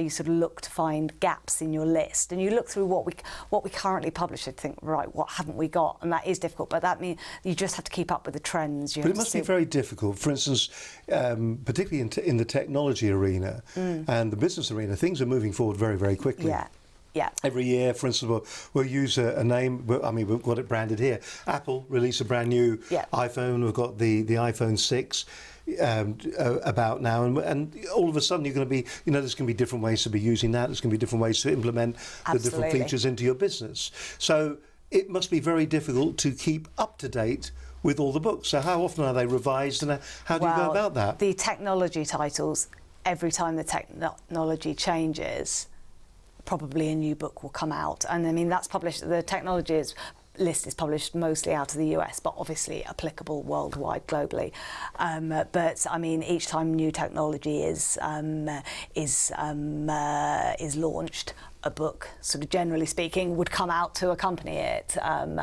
sort of look to find gaps in your list, and you look through what we currently publish and think, right, what haven't we got? And that is difficult, but that means you just have to keep up with the trends. But it must be very difficult. For instance, particularly in the technology arena and the business arena, things are moving forward very, very quickly. Yeah. Yeah. Every year, for instance, we'll use a name. I mean, we've got it branded here. Apple release a brand new iPhone. We've got the iPhone 6 about now, and all of a sudden you're going to be, there's going to be different ways to be using that. There's going to be different ways to implement the different features into your business. So it must be very difficult to keep up to date with all the books. So how often are they revised, and how do you go about that? The technology titles, every time the technology changes, probably a new book will come out. And I mean, that's published, the technologies list is published mostly out of the US, but obviously applicable worldwide, globally. But I mean, each time new technology is launched, a book, sort of generally speaking, would come out to accompany it. And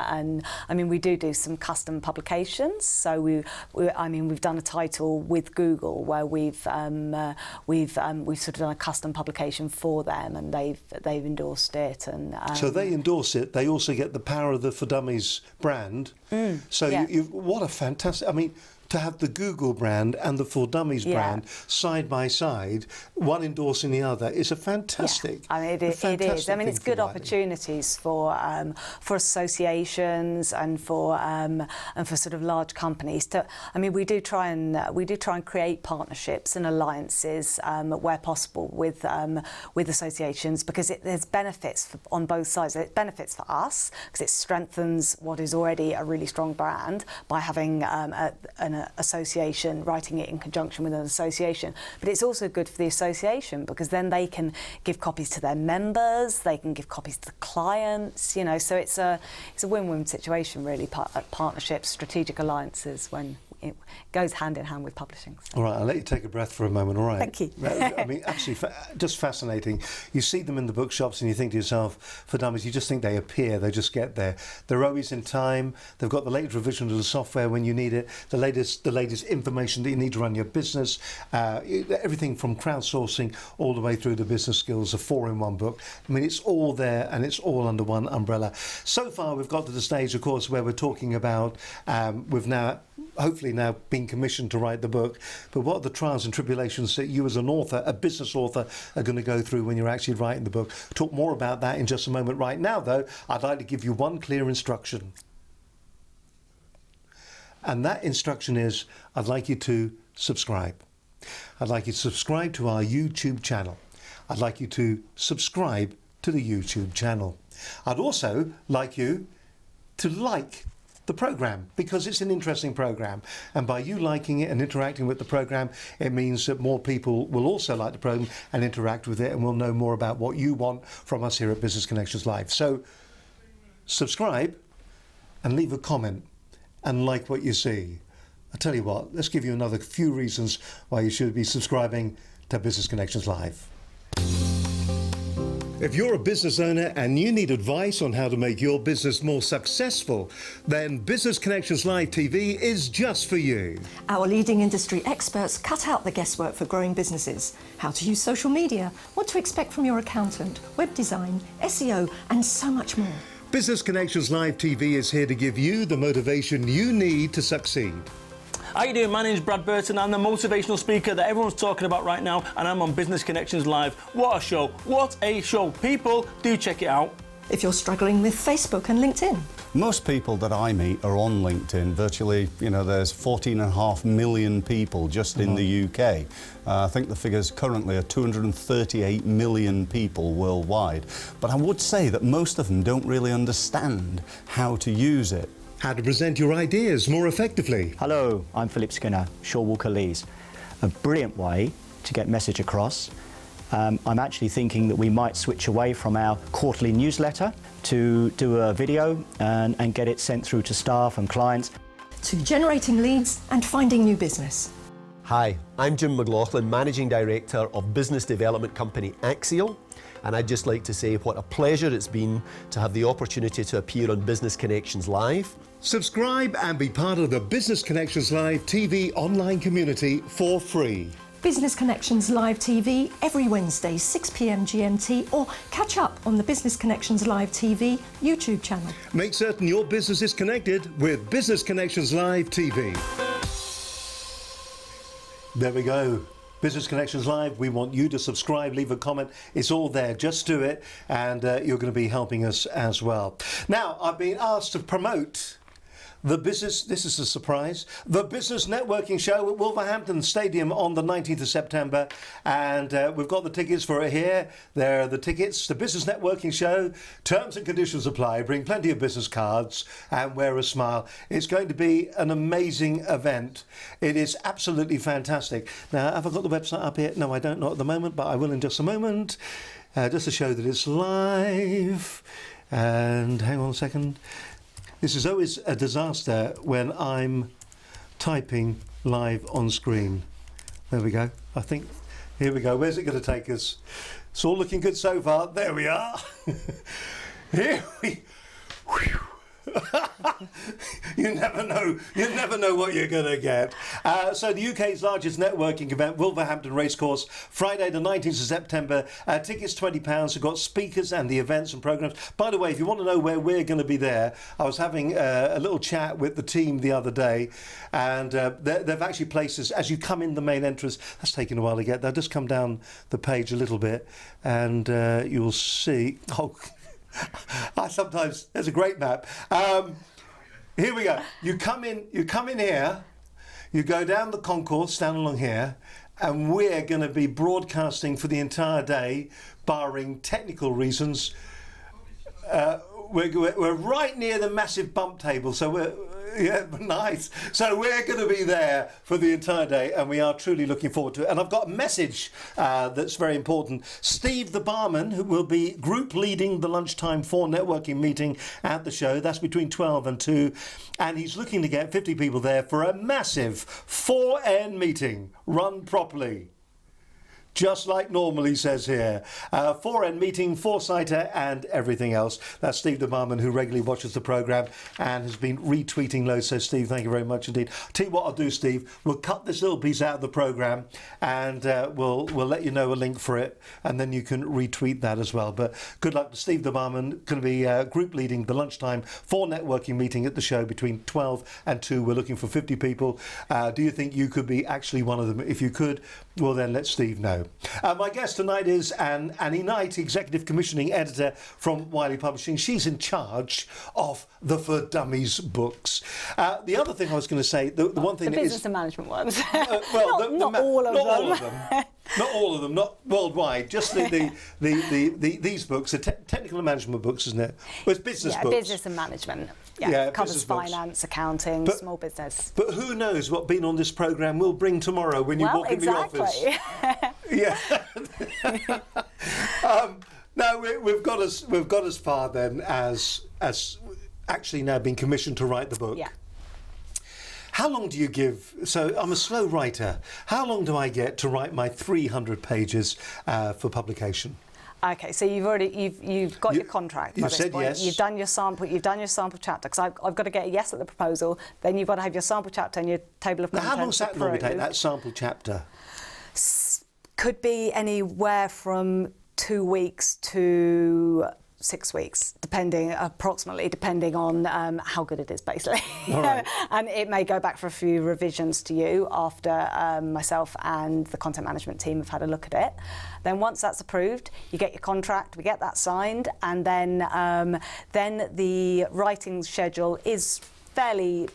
I mean, we do some custom publications. So we've done a title with Google where we've sort of done a custom publication for them, and they've endorsed it. And so they endorse it. They also get the power of the For Dummies brand. So what a fantastic! I mean, to have the Google brand and the For Dummies brand side by side, one endorsing the other, is a fantastic. I mean, it is. I mean, it's good opportunities for associations and for sort of large companies. We do try and create partnerships and alliances where possible with associations, because there's benefits on both sides. It benefits for us because it strengthens what is already a really strong brand by having an association, writing it in conjunction with an association. But it's also good for the association because then they can give copies to their members, they can give copies to the clients, so it's a win-win situation really, partnerships, strategic alliances when it goes hand in hand with publishing. So. All right, I'll let you take a breath for a moment, all right? Thank you. I mean, absolutely, just fascinating. You see them in the bookshops and you think to yourself, For Dummies, you just think they appear, they just get there. They're always in time, they've got the latest revision to the software when you need it, the latest information that you need to run your business, everything from crowdsourcing all the way through to business skills, a 4-in-1 book. I mean, it's all there and it's all under one umbrella. So far, we've got to the stage, of course, where we're talking about, we've now, hopefully now been commissioned to write the book, but what are the trials and tribulations that you as an author, a business author, are going to go through when you're actually writing the book? Talk more about that in just a moment. Right now, though, I'd like to give you one clear instruction. And that instruction is, I'd like you to subscribe. I'd like you to subscribe to our YouTube channel. I'd like you to subscribe to the YouTube channel. I'd also like you to like the program, because it's an interesting program, and by you liking it and interacting with the program, it means that more people will also like the program and interact with it, and we'll know more about what you want from us here at Business Connections Live. So subscribe and leave a comment and like what you see. I tell you what, let's give you another few reasons why you should be subscribing to Business Connections Live. If you're a business owner and you need advice on how to make your business more successful, then Business Connections Live TV is just for you. Our leading industry experts cut out the guesswork for growing businesses. How to use social media, what to expect from your accountant, web design, SEO, and so much more. Business Connections Live TV is here to give you the motivation you need to succeed. How you doing? My name's Brad Burton. I'm the motivational speaker that everyone's talking about right now, and I'm on Business Connections Live. What a show! What a show! People, do check it out. If you're struggling with Facebook and LinkedIn. Most people that I meet are on LinkedIn. Virtually, there's 14.5 million people just in the UK. I think the figures currently are 238 million people worldwide. But I would say that most of them don't really understand how to use it. How to present your ideas more effectively. Hello, I'm Philip Skinner, Shaw Walker Lees. A brilliant way to get message across. I'm actually thinking that we might switch away from our quarterly newsletter to do a video and get it sent through to staff and clients. To generating leads and finding new business. Hi, I'm Jim McLaughlin, Managing Director of business development company Axial. And I'd just like to say what a pleasure it's been to have the opportunity to appear on Business Connections Live. Subscribe and be part of the Business Connections Live TV online community for free. Business Connections Live TV every Wednesday, 6 p.m. GMT, or catch up on the Business Connections Live TV YouTube channel. Make certain your business is connected with Business Connections Live TV. There we go. Business Connections Live, we want you to subscribe, leave a comment. It's all there. Just do it, and you're going to be helping us as well. Now, I've been asked to promote the business, this is a surprise, the Business Networking Show at Wolverhampton Stadium on the 19th of September. And we've got the tickets for it here. There are the tickets. The Business Networking Show, terms and conditions apply. Bring plenty of business cards and wear a smile. It's going to be an amazing event. It is absolutely fantastic. Now, have I got the website up here? No, I don't, not at the moment, but I will in just a moment. Just to show that it's live. And hang on a second. This is always a disaster when I'm typing live on screen. There we go. I think, here we go. Where's it going to take us? It's all looking good so far. There we are. Here we... Whew. You never know what you're going to get. So the UK's largest networking event, Wolverhampton Racecourse, Friday the 19th of September. Tickets £20. We've got speakers and the events and programmes. By the way, if you want to know where we're going to be there, I was having a little chat with the team the other day, and they've actually placed us, as you come in the main entrance, that's taken a while to get there, just come down the page a little bit and you'll see, sometimes there's a great map. Here we go. You come in here, you go down the concourse, down along here, and we're going to be broadcasting for the entire day, barring technical reasons. We're right near the massive bump table, so Yeah, nice. So we're going to be there for the entire day, and we are truly looking forward to it. And I've got a message that's very important. Steve the barman, who will be group leading the lunchtime for networking meeting at the show. That's between 12 and 2. And he's looking to get 50 people there for a massive 4N meeting run properly. Just like normal, he says here. 4N meeting, Foresighter and everything else. That's Steve the barman, who regularly watches the programme and has been retweeting loads. So, Steve, thank you very much indeed. Tell you what I'll do, Steve. We'll cut this little piece out of the programme and we'll let you know a link for it, and then you can retweet that as well. But good luck to Steve the barman, going to be group leading the lunchtime for networking meeting at the show between 12 and 2. We're looking for 50 people. Do you think you could be actually one of them? If you could, well, then let Steve know. My guest tonight is Annie Knight, Executive Commissioning Editor from Wiley Publishing. She's in charge of the For Dummies books. The other thing I was going to say, the one thing the that business and management ones. Well, not all of them. Not all of them, not worldwide. Just these books, the technical and management books, isn't it? Well, it's business books. Business and management. Yeah, covers business books. Finance, accounting, small business. But who knows what being on this programme will bring tomorrow when you walk in the office. Yeah. No, we've got as far then as actually now being commissioned to write the book. Yeah. How long do you give? So I'm a slow writer. How long do I get to write my 300 pages for publication? Okay, so you've got your contract. You've by this said point. yes. You've done your sample chapter, because I've got to get a yes at the proposal. Then you've got to have your sample chapter and your table of Now, contents. how long does that normally take, approved. that sample chapter? Could be anywhere from 2 weeks to 6 weeks, approximately depending on how good it is, basically. All right. And it may go back for a few revisions to you after myself and the content management team have had a look at it. Then once that's approved, you get your contract, we get that signed, and then the writing schedule is fairly,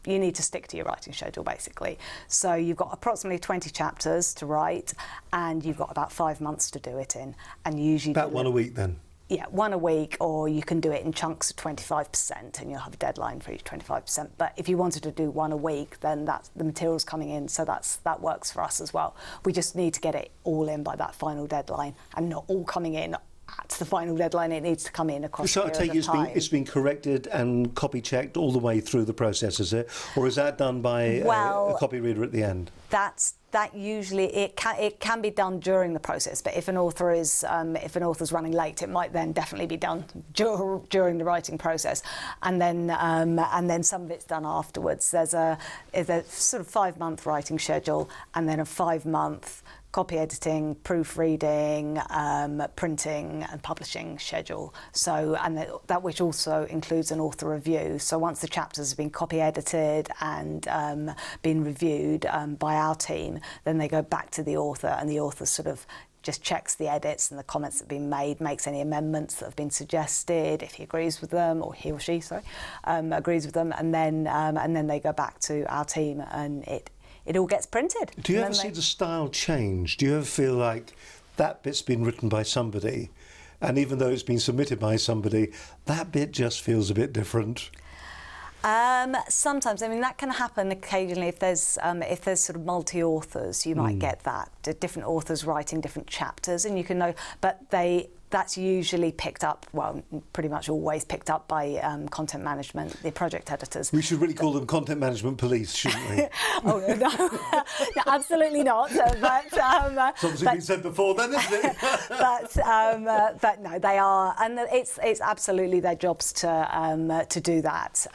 you need to stick to your writing schedule, basically. So you've got approximately 20 chapters to write, and you've got about 5 months to do it in. And usually About one a week then? Yeah, one a week, or you can do it in chunks of 25%, and you'll have a deadline for each 25%. But if you wanted to do one a week, then the material's coming in, so that works for us as well. We just need to get it all in by that final deadline, and not all coming in at the final deadline. It needs to come in across So a I period take of time. it's been corrected and copy checked all the way through the process, is it? Or is that done by a copy reader at the end? That usually it can be done during the process, but if an author is running late, it might then definitely be done during the writing process, and then some of it's done afterwards. There's a sort of 5-month writing schedule, and then a 5-month copy editing, proofreading, printing and publishing schedule. So, and that which also includes an author review. So once the chapters have been copy edited and been reviewed by our team, then they go back to the author, and the author sort of just checks the edits and the comments that have been made, makes any amendments that have been suggested, if he agrees with them, or he or she, agrees with them, and then they go back to our team, and it all gets printed. Do you ever see the style change? Do you ever feel like that bit's been written by somebody, and even though it's been submitted by somebody, that bit just feels a bit different? Sometimes, I mean, that can happen occasionally if there's sort of multi-authors. You might get that, different authors writing different chapters, and you can know, but that's usually picked up, well, pretty much always picked up by content management, the project editors. We should really call them content management police, shouldn't we? Oh, no, no, absolutely not. It's obviously been said before then, isn't it? but no, they are, and it's absolutely their jobs to do that.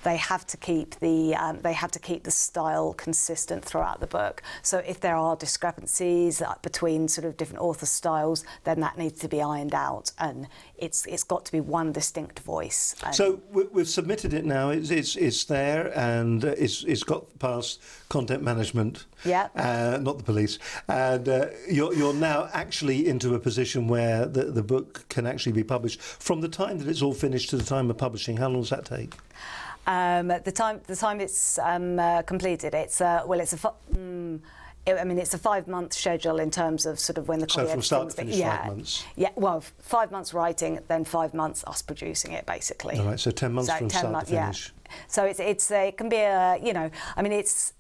They have to keep the style consistent throughout the book. So if there are discrepancies between sort of different author styles, then that needs to be ironed out, and it's got to be one distinct voice. So we've submitted it now. It's there, and it's got past content management. Yeah. Not the police. And you're now actually into a position where the book can actually be published. From the time that it's all finished to the time of publishing, how long does that take? I mean, it's a 5-month schedule in terms of sort of when the So copy from start to editing's finish, 5 months? Yeah, well, 5 months writing, then 5 months us producing it, basically. All right, so 10 months from start to finish. Yeah. So it can be a, you know, I mean, it's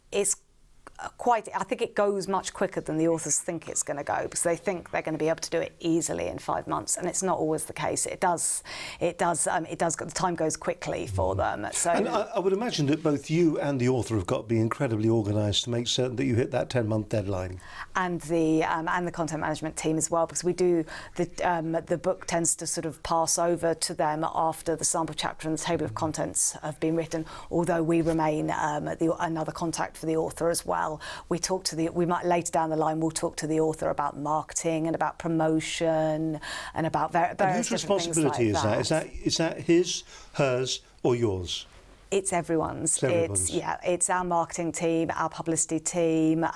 quite, I think it goes much quicker than the authors think it's going to go, because they think they're going to be able to do it easily in 5 months, and it's not always the case. The time goes quickly for them. So, And I would imagine that both you and the author have got to be incredibly organised to make certain that you hit that 10-month deadline. And the content management team as well, because we do the book tends to sort of pass over to them after the sample chapter and the table of contents have been written. Although we remain another contact for the author as well. We might later down the line we'll talk to the author about marketing and about promotion and about various And whose different things responsibility like is that? Is that his, hers, or yours? It's everyone's. It's everyone's. It's our marketing team, our publicity team,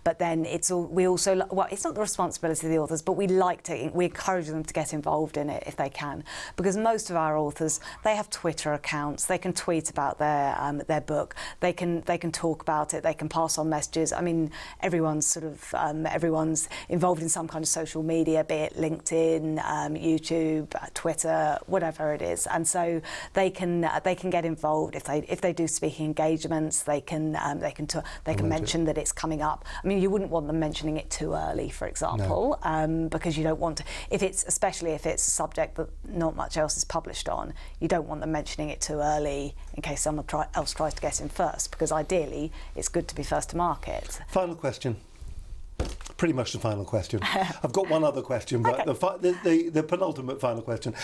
but then it's not the responsibility of the authors, but we encourage them to get involved in it if they can, because most of our authors, they have Twitter accounts, they can tweet about their book, they can talk about it, they can pass on messages. I mean, everyone's involved in some kind of social media, be it LinkedIn, YouTube, Twitter, whatever it is, and so they can get involved. If they do speaking engagements, they can mention that it's coming up. I mean, you wouldn't want them mentioning it too early, for example, because you don't want to. Especially if it's a subject that not much else is published on, you don't want them mentioning it too early in case someone else tries to get in first. Because ideally, it's good to be first to market. Final question. Pretty much the final question. I've got one other question, but Okay. the penultimate final question.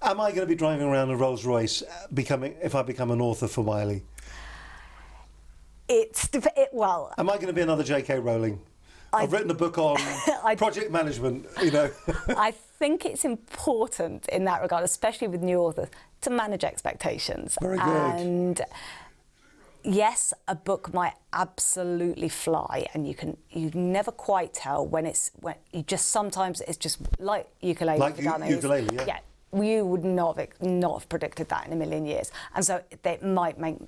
Am I going to be driving around a Rolls Royce if I become an author for Wiley? Am I going to be another J.K. Rowling? I've written a book on project management, you know. I think it's important in that regard, especially with new authors, to manage expectations. Very good. And yes, a book might absolutely fly, and you never quite tell sometimes it's just like ukulele. Like for dummies. ukulele, yeah. You would not have predicted that in a million years, and so it might make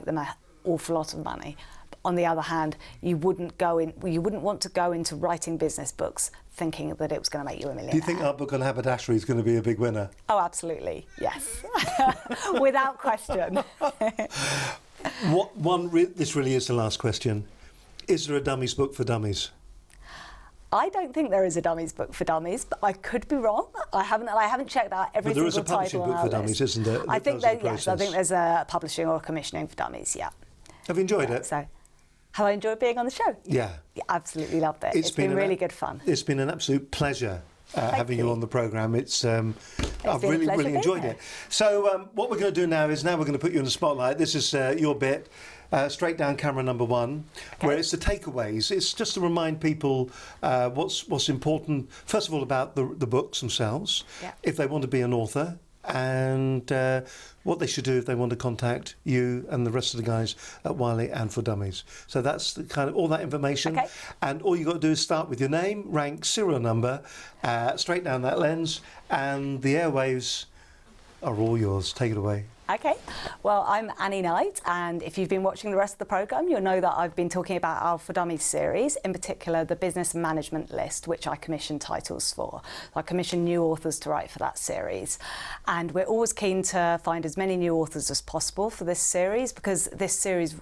them an awful lot of money. But on the other hand, you wouldn't want to go into writing business books thinking that it was going to make you a millionaire. Do you think our book on haberdashery is going to be a big winner? Oh, absolutely, yes, without question. This really is the last question. Is there a Dummies book for dummies? I don't think there is a Dummies book for dummies, but I could be wrong. I haven't checked out every single title on our list. But there is a publishing book for dummies, isn't there? I think there's a publishing or a commissioning for dummies. Yeah. Have you enjoyed it? So, have I enjoyed being on the show? Yeah. Absolutely loved it. It's been really good fun. It's been an absolute pleasure having you on the programme. I've really enjoyed it. So what we're going to do now is we're going to put you in the spotlight. This is your bit. Straight down camera number 1, where it's the takeaways. It's just to remind people what's important, first of all, about the books themselves, if they want to be an author, and what they should do if they want to contact you and the rest of the guys at Wiley and For Dummies. So that's the kind of all that information. Okay. And all you got to do is start with your name, rank, serial number, straight down that lens, and the airwaves are all yours. Take it away. Okay, well, I'm Annie Knight, and if you've been watching the rest of the programme, you'll know that I've been talking about our For Dummies series, in particular the business management list, which I commission titles for. I commission new authors to write for that series, and we're always keen to find as many new authors as possible for this series, because this series,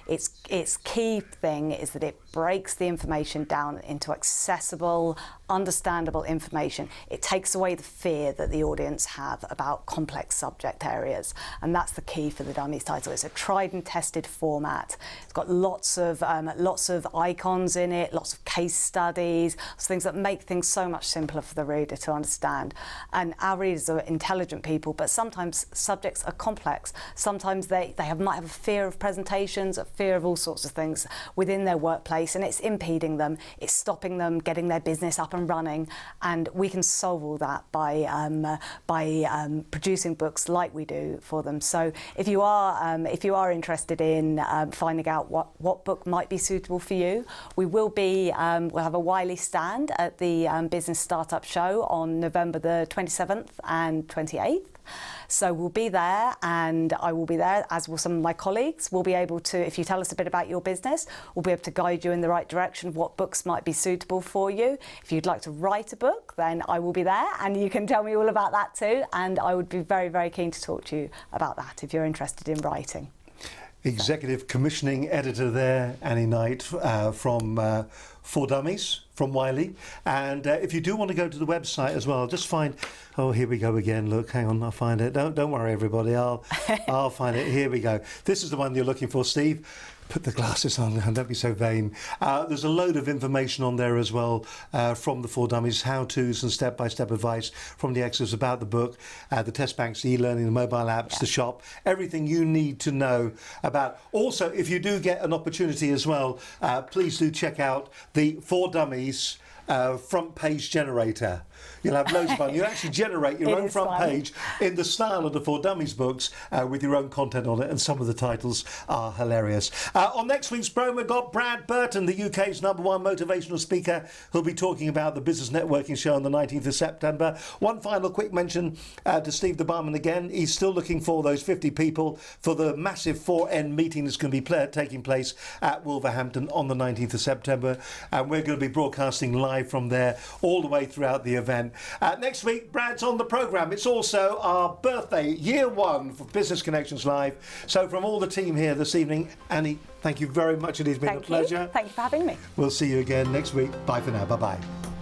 its key thing is that it breaks the information down into accessible, understandable information. It takes away the fear that the audience have about complex subject areas, and that's the key for the Dummies title. It's a tried and tested format. It's got lots of icons in it, lots of case studies, things that make things so much simpler for the reader to understand. And our readers are intelligent people, but sometimes subjects are complex. Sometimes they might have a fear of presentations, a fear of all sorts of things within their workplace, and it's impeding them, it's stopping them getting their business up and running, and we can solve all that by producing books like we do for them. So if you are interested in finding out what book might be suitable for you, we'll have a Wiley stand at the Business Startup Show on November the 27th and 28th. So we'll be there, and I will be there, as will some of my colleagues. We'll be able to, if you tell us a bit about your business, we'll be able to guide you in the right direction of what books might be suitable for you. If you'd like to write a book, then I will be there, and you can tell me all about that too. And I would be very, very keen to talk to you about that if you're interested in writing. Executive Commissioning Editor there, Annie Knight, from For Dummies, from Wiley. And if you do want to go to the website as well, just find, oh, here we go again. Look, hang on, I'll find it. Don't worry, everybody. I'll find it. Here we go. This is the one you're looking for, Steve. Put the glasses on and don't be so vain. There's a load of information on there as well from the For Dummies, how-tos and step-by-step advice from the experts about the book, the test banks, the e-learning, the mobile apps, the shop, everything you need to know about. Also, if you do get an opportunity as well, please do check out the For Dummies front page generator. You'll have loads of fun. You actually generate your own front page in the style of the For Dummies books with your own content on it, and some of the titles are hilarious. On next week's programme, we've got Brad Burton, the UK's #1 motivational speaker, who'll be talking about the Business Networking Show on the 19th of September. One final quick mention to Steve the Barman again. He's still looking for those 50 people for the massive 4N meeting that's going to be taking place at Wolverhampton on the 19th of September. And we're going to be broadcasting live from there all the way throughout the event. Next week, Brad's on the programme. It's also our birthday, year 1 for Business Connections Live. So from all the team here this evening, Annie, thank you very much. It has been a pleasure. Thank you for having me. We'll see you again next week. Bye for now. Bye-bye.